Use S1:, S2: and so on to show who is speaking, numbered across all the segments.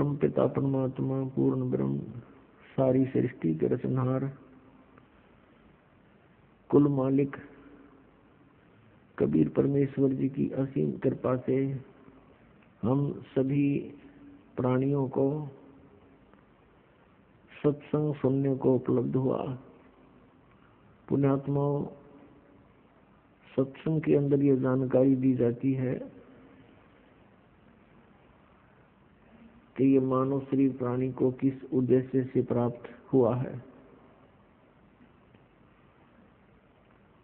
S1: परमपिता परमात्मा पूर्ण ब्रह्म सारी सृष्टि के रचनहार कुल मालिक कबीर परमेश्वर जी की असीम कृपा से हम सभी प्राणियों को सत्संग सुनने को उपलब्ध हुआ। पुण्यात्माओं, सत्संग के अंदर ये जानकारी दी जाती है कि ये मानव शरीर प्राणी को किस उद्देश्य से प्राप्त हुआ है।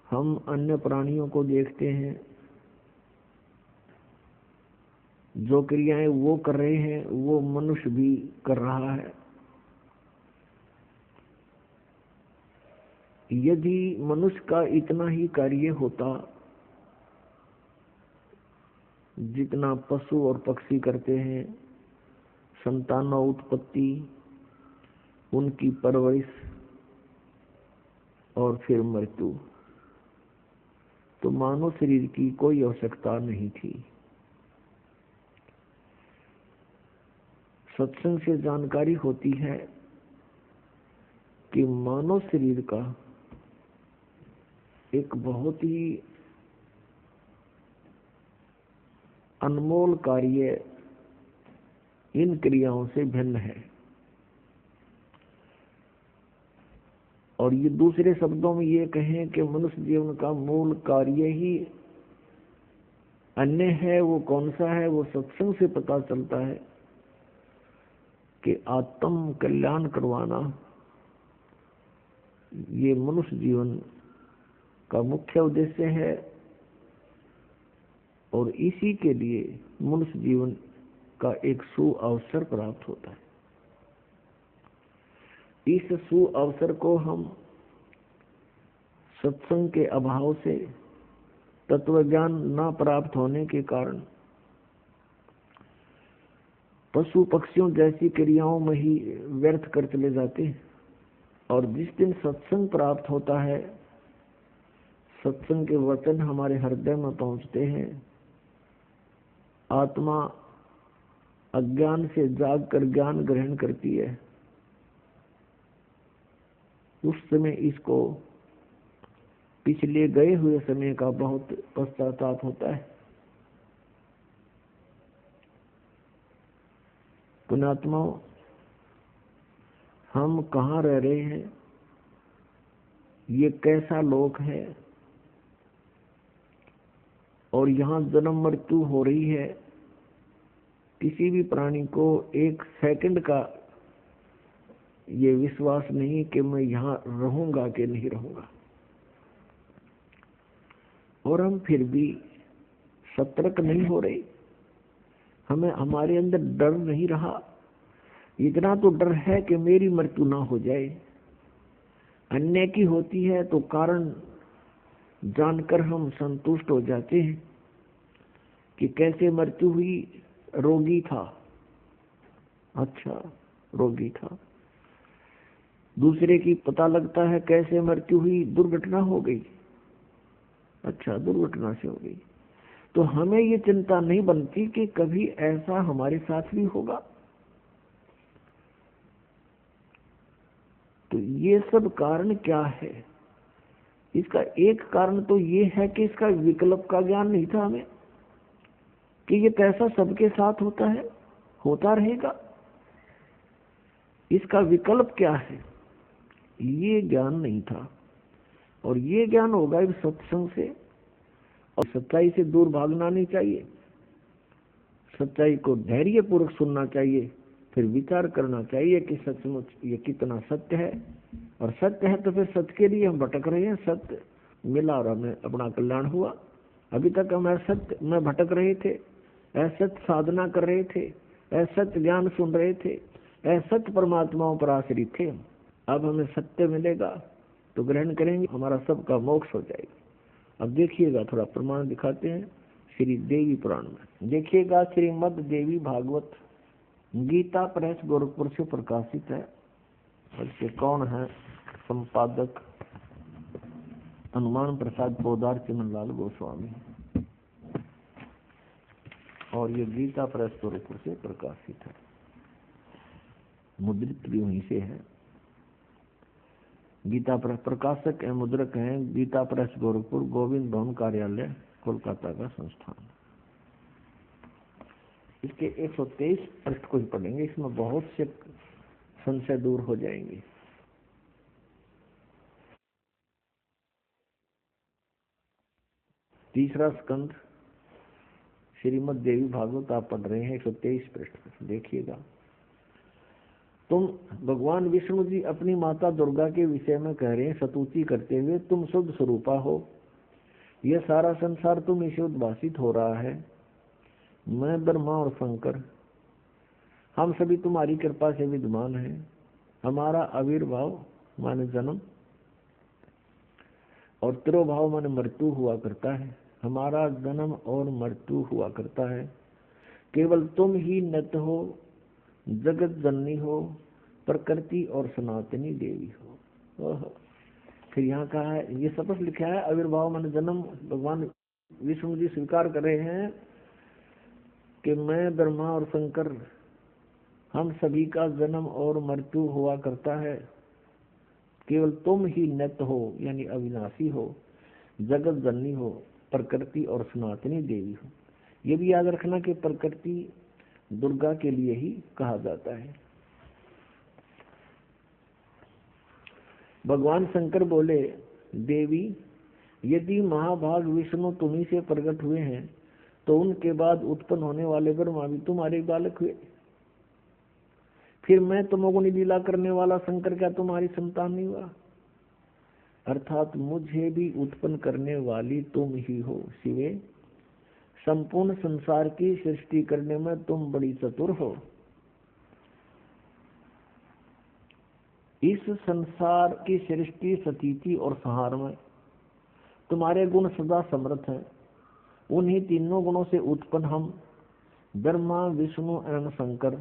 S1: हम अन्य प्राणियों को देखते हैं, जो क्रियाएं वो कर रहे हैं वो मनुष्य भी कर रहा है। यदि मनुष्य का इतना ही कार्य होता जितना पशु और पक्षी करते हैं, संतानोत्पत्ति, उनकी परवरिश और फिर मृत्यु, तो मानव शरीर की कोई आवश्यकता नहीं थी। सत्संग से जानकारी होती है कि मानव शरीर का एक बहुत ही अनमोल कार्य इन क्रियाओं से भिन्न है। और ये दूसरे शब्दों में ये कहें कि मनुष्य जीवन का मूल कार्य ही अन्य है। वो कौन सा है? वो सत्संग से पता चलता है कि आत्म कल्याण करवाना ये मनुष्य जीवन का मुख्य उद्देश्य है। और इसी के लिए मनुष्य जीवन का एक सुअवसर प्राप्त होता है। इस सुअवसर को हम सत्संग के अभाव से, तत्व ज्ञान न प्राप्त होने के कारण पशु पक्षियों जैसी क्रियाओं में ही व्यर्थ कर चले जाते हैं। और जिस दिन सत्संग प्राप्त होता है, सत्संग के वचन हमारे हृदय में पहुंचते हैं, आत्मा अज्ञान से जाग कर ज्ञान ग्रहण करती है, उस समय इसको पिछले गए हुए समय का बहुत पश्चाताप होता है। पुण्यात्माओं, हम कहाँ रह रहे हैं, ये कैसा लोक है, और यहाँ जन्म मृत्यु हो रही है। किसी भी प्राणी को एक सेकंड का ये विश्वास नहीं कि मैं यहाँ रहूंगा कि नहीं रहूंगा। और हम फिर भी सतर्क नहीं हो रहे। हमें हमारे अंदर डर नहीं रहा। इतना तो डर है कि मेरी मृत्यु ना हो जाए। अन्य की होती है तो कारण जानकर हम संतुष्ट हो जाते हैं कि कैसे मृत्यु हुई, रोगी था, अच्छा रोगी था। दूसरे की पता लगता है कैसे मृत्यु हुई, दुर्घटना हो गई, अच्छा दुर्घटना से हो गई। तो हमें ये चिंता नहीं बनती कि कभी ऐसा हमारे साथ भी होगा। तो ये सब कारण क्या है? इसका एक कारण तो ये है कि इसका विकल्प का ज्ञान नहीं था हमें, कि ये कैसा सबके साथ होता है, होता रहेगा। इसका विकल्प क्या है, ये ज्ञान नहीं था। और ये ज्ञान होगा इस सत्संग से। और सच्चाई से दूर भागना नहीं चाहिए। सच्चाई को धैर्य पूर्वक सुनना चाहिए, फिर विचार करना चाहिए कि सचमुच ये कितना सत्य है। और सत्य है तो फिर सत्य के लिए हम भटक रहे हैं। सत्य मिला और हमें अपना कल्याण हुआ। अभी तक हम असत्य में भटक रहे थे, असत्य साधना कर रहे थे, असत्य ज्ञान सुन रहे थे, असत्य परमात्माओं पर आश्रित थे। अब हमें सत्य मिलेगा तो ग्रहण करेंगे, हमारा सबका मोक्ष हो जाएगा। अब देखिएगा, थोड़ा प्रमाण दिखाते हैं श्री देवी पुराण में। देखिएगा, श्रीमद् देवी भागवत गीता प्रेस गोरखपुर से प्रकाशित है। इसके कौन है संपादक? हनुमान प्रसाद पोदार चिमनलाल गोस्वामी। और ये गीता प्रेस गोरखपुर से प्रकाशित है। मुद्रित भी वहीं से है। गीता प्रेस प्रकाशक एवं मुद्रक हैं गीता प्रेस गोरखपुर, गोविंद भवन कार्यालय कोलकाता का संस्थान। इसके 123 पृष्ठ को ही पढ़ेंगे, इसमें बहुत से संशय दूर हो जाएंगे। तीसरा स्कंद श्रीमद् देवी भागवत आप पढ़ रहे हैं, 123 पृष्ठ देखिएगा। तुम भगवान विष्णु जी अपनी माता दुर्गा के विषय में कह रहे हैं स्तुति करते हुए, तुम शुद्ध स्वरूपा हो, यह सारा संसार तुम से उद्भासित हो रहा है। मैं ब्रह्मा और शंकर हम सभी तुम्हारी कृपा से विद्यमान हैं। हमारा आविर्भाव माने जन्म और तिरोभाव माने मृत्यु हुआ करता है। हमारा जन्म और मृत्यु हुआ करता है। केवल तुम ही नित्य हो, जगत जननी हो, प्रकृति और सनातनी देवी हो। फिर यहाँ कहा है, ये शपथ लिखा है आविर्भाव माने जन्म। भगवान विष्णु जी स्वीकार कर रहे हैं कि मैं ब्रह्मा और शंकर हम सभी का जन्म और मृत्यु हुआ करता है। केवल तुम ही नित्य हो यानी अविनाशी हो, जगत जननी हो, प्रकृति और सनातनी देवी हो। ये भी याद रखना कि प्रकृति दुर्गा के लिए ही कहा जाता है। भगवान शंकर बोले, देवी यदि महाभाग विष्णु तुम्ही से प्रकट हुए हैं तो उनके बाद उत्पन्न होने वाले ब्रह्मा भी तुम्हारे बालक हुए। फिर मैं तमोगुणी लीला करने वाला शंकर क्या तुम्हारी संतान नहीं हुआ? अर्थात मुझे भी उत्पन्न करने वाली तुम ही हो शिवे। संपूर्ण संसार की सृष्टि करने में तुम बड़ी चतुर हो। इस संसार की सृष्टि, स्थिति और संहार में तुम्हारे गुण सदा समर्थ हैं। उन्हीं तीनों गुणों से उत्पन्न हम ब्रह्मा, विष्णु एवं शंकर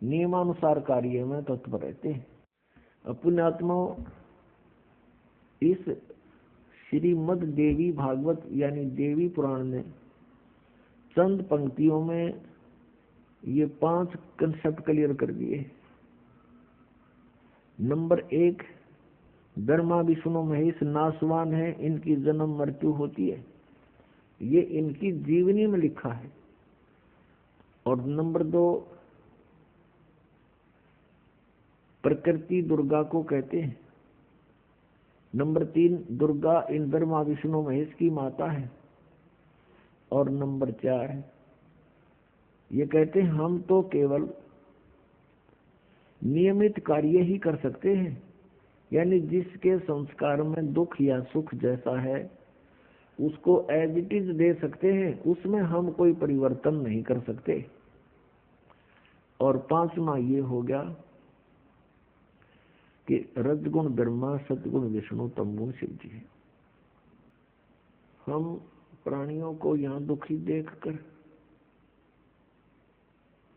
S1: नियमानुसार कार्य में तत्पर रहते हैं। पुण्यात्मा, इस श्रीमद् देवी भागवत यानी देवी पुराण में चंद पंक्तियों में ये 5 कंसेप्ट क्लियर कर दिए। नंबर 1, ब्रह्मा विष्णु महेश नाशवान है, इनकी जन्म मृत्यु होती है, ये इनकी जीवनी में लिखा है। और नंबर 2, प्रकृति दुर्गा को कहते हैं। नंबर 3, दुर्गा इन ब्रह्मा विष्णु महेश की माता है। और नंबर 4, ये कहते हैं हम तो केवल नियमित कार्य ही कर सकते हैं, यानी जिसके संस्कार में दुख या सुख जैसा है उसको एज इट इज दे सकते हैं, उसमें हम कोई परिवर्तन नहीं कर सकते। और 5वां ये हो गया कि रजगुण ब्रह्मा, सतगुण विष्णु, तमगुण शिव जी है। हम प्राणियों को यहाँ दुखी देखकर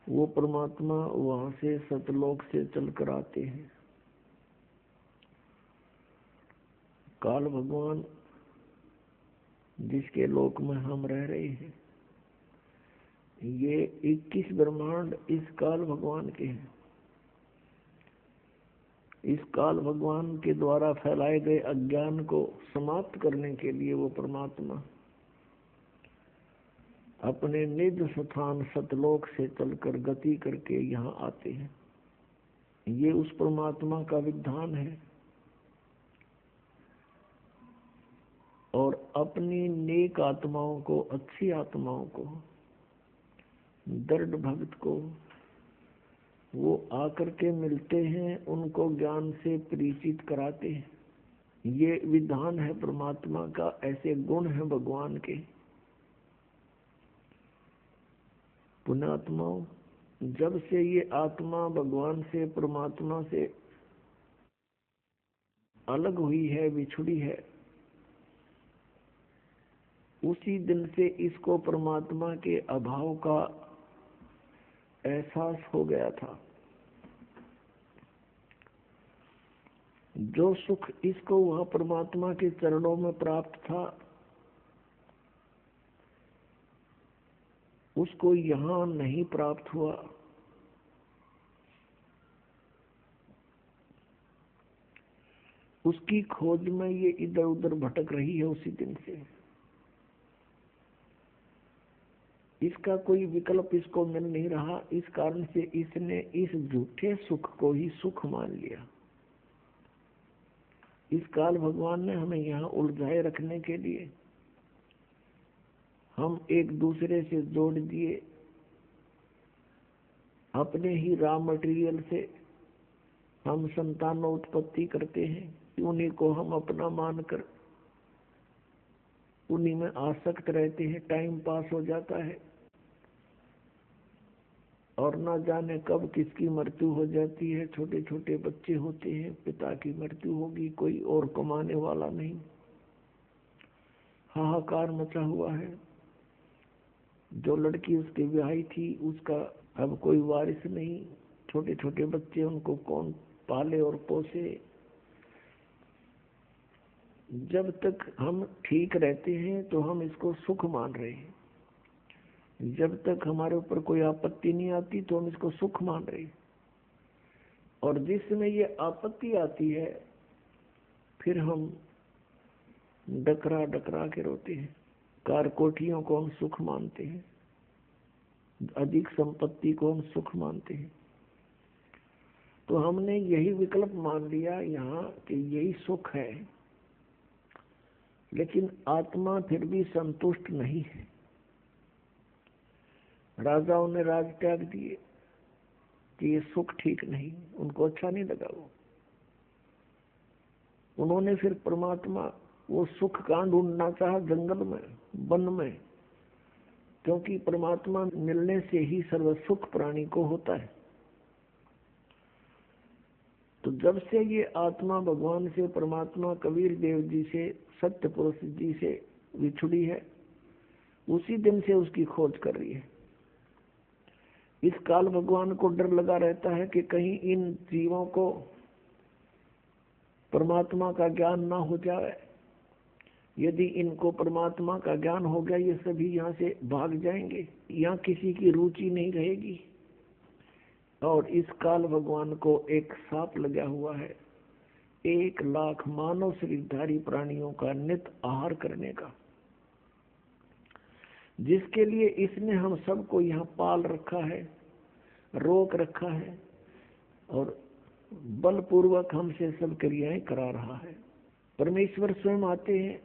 S1: वो परमात्मा वहां से सतलोक से चलकर आते हैं। काल भगवान जिसके लोक में हम रह रहे हैं, ये 21 ब्रह्मांड इस काल भगवान के हैं। इस काल भगवान के द्वारा फैलाए गए अज्ञान को समाप्त करने के लिए वो परमात्मा अपने निज स्थान सतलोक से चलकर गति करके यहाँ आते हैं। ये उस परमात्मा का विधान है। और अपनी नेक आत्माओं को, अच्छी आत्माओं को, दृढ़ भक्त को वो आकर के मिलते हैं, उनको ज्ञान से परिचित कराते हैं। ये विधान है परमात्मा का, ऐसे गुण है भगवान के। पुण्यात्माओं, जब से ये आत्मा भगवान से, परमात्मा से अलग हुई है, बिछुड़ी है, उसी दिन से इसको परमात्मा के अभाव का एहसास हो गया था। जो सुख इसको वह परमात्मा के चरणों में प्राप्त था, उसको यहाँ नहीं प्राप्त हुआ। उसकी खोज में ये इधर उधर भटक रही है उसी दिन से। इसका कोई विकल्प इसको मिल नहीं रहा, इस कारण से इसने इस झूठे सुख को ही सुख मान लिया। इस काल भगवान ने हमें यहाँ उलझाए रखने के लिए हम एक दूसरे से जोड़ दिए, अपने ही रॉ मटेरियल से हम संतानोत्पत्ति करते हैं, उन्हीं को हम अपना मानकर उन्हीं में आसक्त रहते हैं, टाइम पास हो जाता है और ना जाने कब किसकी मृत्यु हो जाती है। छोटे छोटे बच्चे होते हैं, पिता की मृत्यु होगी, कोई और कमाने वाला नहीं, हाहाकार मचा हुआ है। जो लड़की उसकी ब्याही थी उसका अब कोई वारिस नहीं, छोटे छोटे बच्चे, उनको कौन पाले और पोसे। जब तक हम ठीक रहते हैं तो हम इसको सुख मान रहे हैं, जब तक हमारे ऊपर कोई आपत्ति नहीं आती तो हम इसको सुख मान रहे हैं, और जिस समय ये आपत्ति आती है फिर हम डकरा डकरा के रोते हैं। कार कोठियों को हम सुख मानते हैं, अधिक संपत्ति को हम सुख मानते हैं। तो हमने यही विकल्प मान लिया यहाँ कि यही सुख है, लेकिन आत्मा फिर भी संतुष्ट नहीं है। राजाओं ने राज त्याग दिए कि ये सुख ठीक नहीं, उनको अच्छा नहीं लगा वो। उन्होंने फिर परमात्मा, वो सुख कहाँ ढूंढना चाहा, जंगल में, वन में, क्योंकि परमात्मा मिलने से ही सर्व सुख प्राणी को होता है। तो जब से ये आत्मा भगवान से, परमात्मा कबीर देव जी से, सत्य पुरुष जी से विछुड़ी है, उसी दिन से उसकी खोज कर रही है। इस काल भगवान को डर लगा रहता है कि कहीं इन जीवों को परमात्मा का ज्ञान ना हो जाए। यदि इनको परमात्मा का ज्ञान हो गया, ये सभी यहाँ से भाग जाएंगे, यहाँ किसी की रुचि नहीं रहेगी। और इस काल भगवान को एक साप लगा हुआ है, 1 लाख मानव शरीरधारी प्राणियों का नित आहार करने का, जिसके लिए इसने हम सबको यहाँ पाल रखा है, रोक रखा है और बलपूर्वक हमसे सब क्रियाएं करा रहा है। परमेश्वर स्वयं आते हैं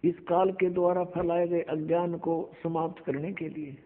S1: इस काल के द्वारा फैलाए गए अज्ञान को समाप्त करने के लिए।